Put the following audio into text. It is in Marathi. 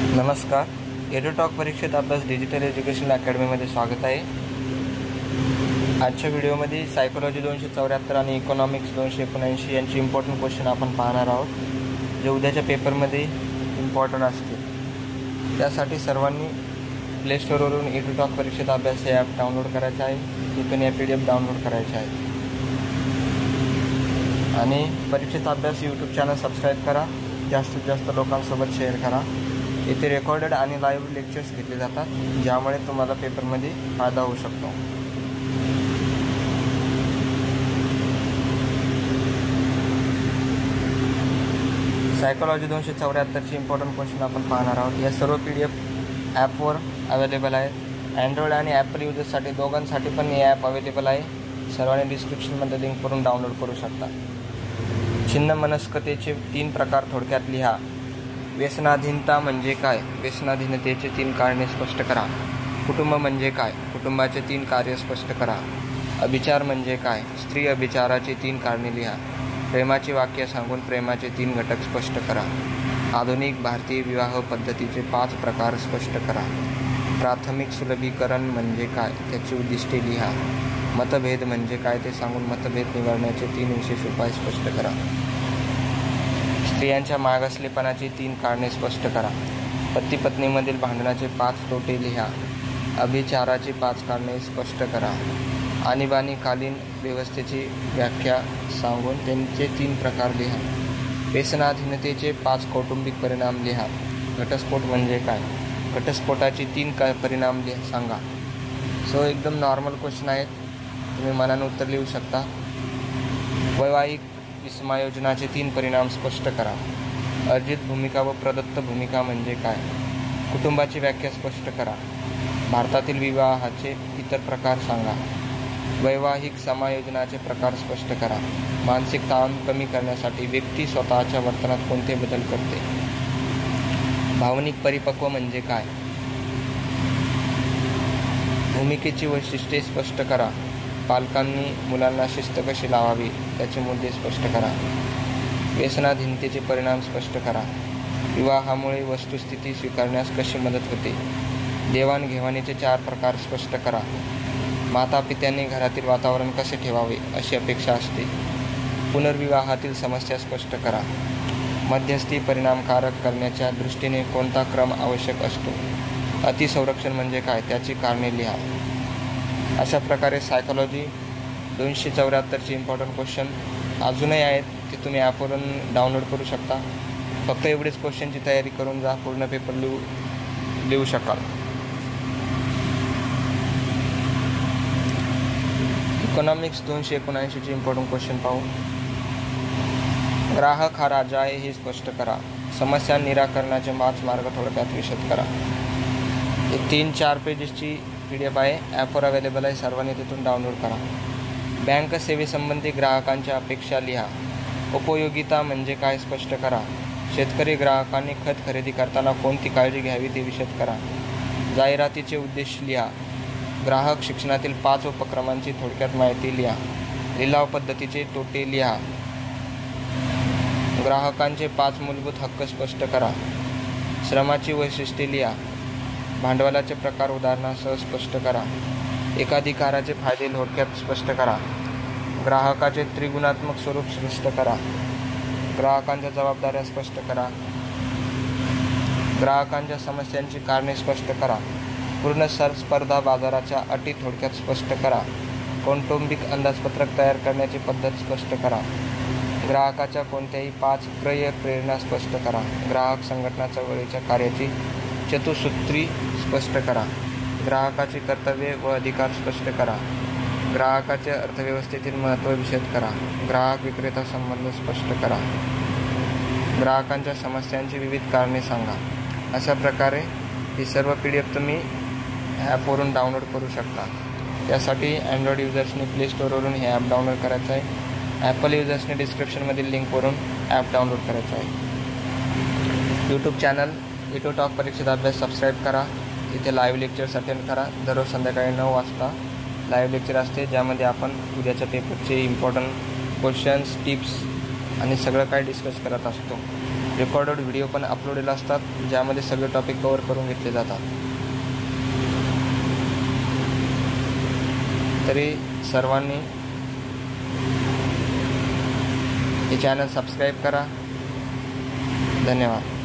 नमस्कार. एडुटॉक परीक्षेत अभ्यास डिजिटल एज्युकेशन अकॅडमीमध्ये स्वागत आहे. आजच्या व्हिडिओमध्ये सायकोलॉजी 274 आणि इकॉनॉमिक्स 279 यांची इम्पॉर्टंट क्वेश्चन आपण पाहणार आहोत, जे उद्याच्या पेपरमध्ये इम्पॉर्टंट असतील. त्यासाठी सर्वांनी प्ले स्टोअरवरून एडुटॉक परीक्षेत अभ्यास हे ॲप डाउनलोड करायचं आहे. तिथून या PDF डाउनलोड करायचे आहे आणि परीक्षेत अभ्यास यूट्यूब चॅनल सबस्क्राईब करा. जास्तीत जास्त लोकांसोबत शेअर करा. इथे रेकॉर्डेड आणि लाईव्ह लेक्चर्स घेतले जातात, ज्यामुळे तुम्हाला पेपरमध्ये फायदा होऊ शकतो. सायकोलॉजी 274ची इम्पॉर्टंट क्वेश्चन आपण पाहणार आहोत. या सर्व PDF ॲपवर अवेलेबल आहेत. अँड्रॉइड आणि ॲपल युजर्ससाठी दोघांसाठी पण हे ॲप अवेलेबल आहे. सर्वांनी डिस्क्रिप्शनमध्ये लिंक करून डाउनलोड करू शकता. छिन्न मनस्कतेचे 3 प्रकार थोडक्यात लिहा. व्यसनाधीनता म्हणजे काय? व्यसनाधीनतेचे 3 कारणे स्पष्ट करा. कुटुंब म्हणजे काय? कुटुंबाचे 3 कार्य स्पष्ट करा. अभिचार म्हणजे काय? स्त्री अभिचाराची 3 कारणे लिहा. प्रेमाची वाक्य सांगून प्रेमाचे 3 घटक स्पष्ट करा. आधुनिक भारतीय विवाह पद्धतीचे 5 प्रकार स्पष्ट करा. प्राथमिक सुलभीकरण म्हणजे काय? त्याची उद्दिष्टे लिहा. मतभेद म्हणजे काय ते सांगून मतभेद निवारण्याचे 3 विशेष उपाय स्पष्ट करा. स्त्रियांच्या मागासलेपणाची 3 कारणे स्पष्ट करा. पती पत्नीमधील भांडणाचे 5 तोटे लिहा. अभिचाराची 5 कारणे स्पष्ट करा. आणीबाणीकालीन व्यवस्थेची व्याख्या सांगून त्यांचे 3 प्रकार लिहा. व्यसनाधीनतेचे 5 कौटुंबिक परिणाम लिहा. घटस्फोट म्हणजे काय? घटस्फोटाची 3 परिणाम सांगा. सो एकदम नॉर्मल क्वेश्चन आहेत, तुम्ही मनाने उत्तर लिहू शकता. वैवाहिक समायोजनाचे 3 परिणाम स्पष्ट करा. अर्जित भूमिका व प्रदत्त भूमिका म्हणजे काय? कुटुंबाची व्याख्या स्पष्ट करा. भारतातील विवाहाचे इतर प्रकार सांगा. वैवाहिक समायोजनाचे प्रकार स्पष्ट करा. मानसिक ताण कमी करण्यासाठी व्यक्ती स्वतःच्या वर्तनात कोणते बदल करते? भावनिक परिपक्व म्हणजे काय? भूमिकेची वैशिष्ट्ये स्पष्ट करा. पालकांनी मुलांना शिस्त कशी लावावी त्याचे मुद्दे स्पष्ट करा. व्यसनाधीनतेचे परिणाम स्पष्ट करा. विवाहामुळे वस्तुस्थिती स्वीकारण्यास कशी मदत होते? देवाणघेवाणीचे 4 प्रकार स्पष्ट करा. मातापित्यांनी घरातील वातावरण कसे ठेवावे अशी अपेक्षा असते. पुनर्विवाहातील समस्या स्पष्ट करा. मध्यस्थी परिणामकारक करण्याच्या दृष्टीने कोणता क्रम आवश्यक असतो? अतिसंरक्षण म्हणजे काय? त्याची कारणे लिहा. अशा प्रकारे सायकोलॉजी 274ची इम्पॉर्टंट क्वेश्चन अजूनही आहेत, ते तुम्ही ॲपवरून डाउनलोड करू शकता. फक्त एवढेच क्वेश्चनची तयारी करून जा, पूर्ण पेपर लिहू शकाल. इकॉनॉमिक्स 279ची इम्पॉर्टंट क्वेश्चन पाहू. ग्राहक हा राजा आहे हे स्पष्ट करा. समस्या निराकरणाचे 5 मार्ग थोडक्यात विशद करा. हे 3-4 पेजेसची PDF आहे, ॲपवर अवेलेबल आहे. सर्वांनी तिथून डाउनलोड करा. बँक सेवेसंबंधी ग्राहकांच्या अपेक्षा लिहा. उपयोगिता म्हणजे काय स्पष्ट करा. शेतकरी ग्राहकांनी खत खरेदी करताना कोणती काळजी घ्यावी ते विशद करा. जाहिरातीचे उद्देश लिहा. ग्राहक शिक्षणातील 5 उपक्रमांची थोडक्यात माहिती लिहा. लिलाव पद्धतीचे तोटे लिहा. ग्राहकांचे 5 मूलभूत हक्क स्पष्ट करा. श्रमाची वैशिष्ट्ये लिहा. भांडवलाचे प्रकार उदाहरणासह स्पष्ट करा. एकाधिकाराचे फायदे थोडक्यात स्पष्ट करा. ग्राहकाचे त्रिगुणात्मक स्वरूप स्पष्ट करा. ग्राहकांच्या जबाबदाऱ्या स्पष्ट करा. ग्राहकांच्या समस्यांची कारणे स्पष्ट करा. पूर्ण स्पर्धा बाजाराच्या अटी थोडक्यात स्पष्ट करा. कौटुंबिक अंदाजपत्रक तयार करण्याची पद्धत स्पष्ट करा. ग्राहकाच्या कोणत्याही 5 क्रय प्रेरणा स्पष्ट करा. ग्राहक संघटना चळवळीच्या कार्याची चतुसूत्री स्पष्ट करा. ग्राहकाची कर्तव्ये व अधिकार स्पष्ट करा. ग्राहकाच्या अर्थव्यवस्थेतील महत्त्व विशद करा. ग्राहक विक्रेता संबंध स्पष्ट करा. ग्राहकांच्या समस्यांची विविध कारणे सांगा. अशा प्रकारे ही सर्व PDF तुम्ही ॲपवरून डाउनलोड करू शकता. त्यासाठी अँड्रॉइड युजर्सनी प्ले स्टोअरवरून हे ॲप डाउनलोड करायचं आहे. ॲपल युजर्सने डिस्क्रिप्शनमधील लिंकवरून ॲप डाउनलोड करायचं आहे. यूट्यूब चॅनल एडुटॉक परीक्षेत अभ्यास सबस्क्राईब करा. इथे लाईव्ह लेक्चर्स अटेंड करा. दररोज संध्याकाळी 9 वाजता लाईव्ह लेक्चर असते, ज्यामध्ये आपण उद्याच्या पेपरचे इम्पॉर्टंट क्वेश्चन्स, टिप्स आणि सगळं काही डिस्कस करत असतो. रेकॉर्डेड व्हिडिओ पण अपलोडेड असतात, ज्यामध्ये सगळे टॉपिक कव्हर करून घेतले जातात. तरी सर्वांनी हे चॅनल सबस्क्राईब करा. धन्यवाद.